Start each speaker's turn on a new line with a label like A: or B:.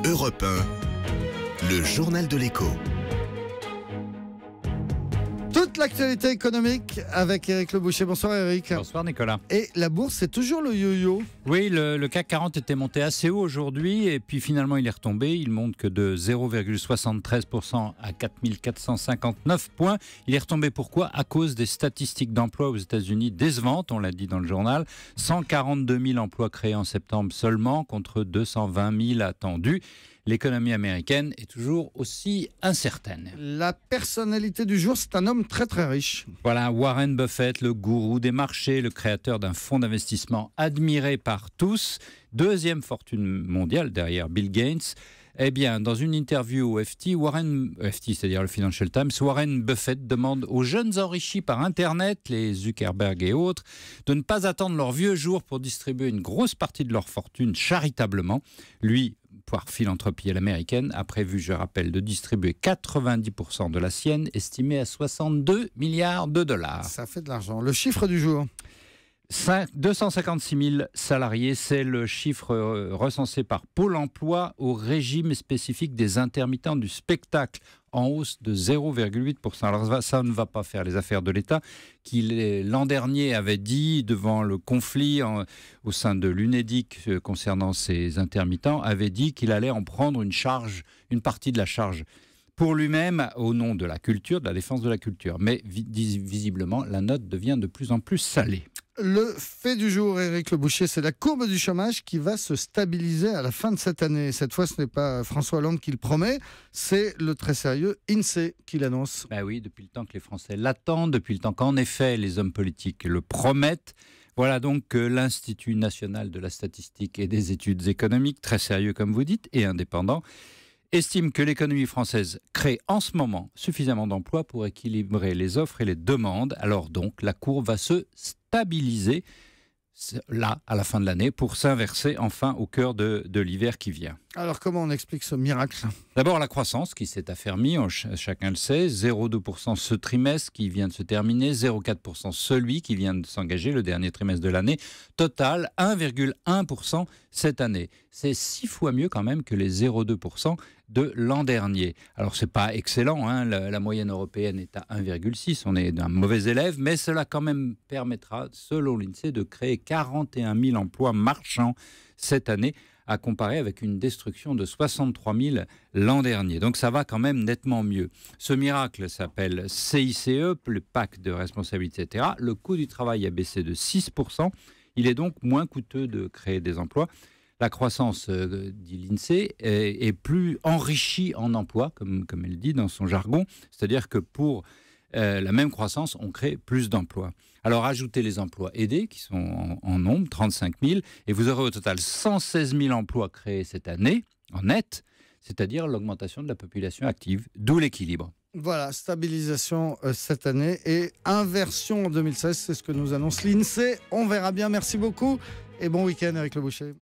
A: Europe 1, le journal de l'écho.
B: Toute l'actualité économique avec Éric Le Boucher. Bonsoir Éric.
C: Bonsoir Nicolas.
B: Et la bourse, c'est toujours le yo-yo.
C: Oui, le CAC 40 était monté assez haut aujourd'hui et puis finalement il est retombé. Il monte que de 0,73% à 4459 points. Il est retombé pourquoi? À cause des statistiques d'emploi aux États-Unis décevantes, on l'a dit dans le journal. 142 000 emplois créés en septembre seulement contre 220 000 attendus. L'économie américaine est toujours aussi incertaine.
B: La personnalité du jour, c'est un homme très très riche.
C: Voilà, Warren Buffett, le gourou des marchés, le créateur d'un fonds d'investissement admiré par tous, deuxième fortune mondiale derrière Bill Gates. Eh bien, dans une interview au FT, c'est-à-dire le Financial Times, Warren Buffett demande aux jeunes enrichis par Internet, les Zuckerberg et autres, de ne pas attendre leur vieux jour pour distribuer une grosse partie de leur fortune charitablement. Lui, par philanthropie à l'américaine, a prévu, je rappelle, de distribuer 90% de la sienne, estimée à 62 milliards de dollars.
B: Ça fait de l'argent. Le chiffre du jour.
C: 256 000 salariés, c'est le chiffre recensé par Pôle emploi au régime spécifique des intermittents du spectacle, en hausse de 0,8%. Alors ça ne va pas faire les affaires de l'État, qui l'an dernier avait dit, devant le conflit au sein de l'UNEDIC concernant ces intermittents, avait dit qu'il allait en prendre une partie de la charge pour lui-même au nom de la culture, de la défense de la culture. Mais visiblement, la note devient de plus en plus salée.
B: Le fait du jour, Éric Le Boucher, c'est la courbe du chômage qui va se stabiliser à la fin de cette année. Cette fois, ce n'est pas François Hollande qui le promet, c'est le très sérieux INSEE qui l'annonce.
C: Ben oui, depuis le temps que les Français l'attendent, depuis le temps qu'en effet les hommes politiques le promettent. Voilà donc que l'Institut national de la statistique et des études économiques, très sérieux comme vous dites, et indépendant, estime que l'économie française crée en ce moment suffisamment d'emplois pour équilibrer les offres et les demandes. Alors donc, la courbe va se stabiliser là, à la fin de l'année, pour s'inverser enfin au cœur de l'hiver qui vient.
B: Alors comment on explique ce miracle?
C: D'abord la croissance qui s'est affermie, chacun le sait, 0,2% ce trimestre qui vient de se terminer, 0,4% celui qui vient de s'engager le dernier trimestre de l'année, total 1,1% cette année. C'est 6 fois mieux quand même que les 0,2% de l'an dernier. Alors c'est pas excellent, hein, la moyenne européenne est à 1,6, on est d'un mauvais élève, mais cela quand même permettra, selon l'INSEE, de créer 41 000 emplois marchands cette année, à comparer avec une destruction de 63 000 l'an dernier. Donc ça va quand même nettement mieux. Ce miracle s'appelle CICE, le pacte de responsabilité, etc. Le coût du travail a baissé de 6%. Il est donc moins coûteux de créer des emplois. La croissance, dit l'INSEE, est plus enrichie en emplois, comme elle dit dans son jargon. C'est-à-dire que pour la même croissance, on crée plus d'emplois. Alors, ajoutez les emplois aidés, qui sont en nombre, 35 000, et vous aurez au total 116 000 emplois créés cette année, en net, c'est-à-dire l'augmentation de la population active, d'où l'équilibre.
B: Voilà, stabilisation cette année et inversion en 2016, c'est ce que nous annonce l'INSEE. On verra bien, merci beaucoup et bon week-end Éric Le Boucher.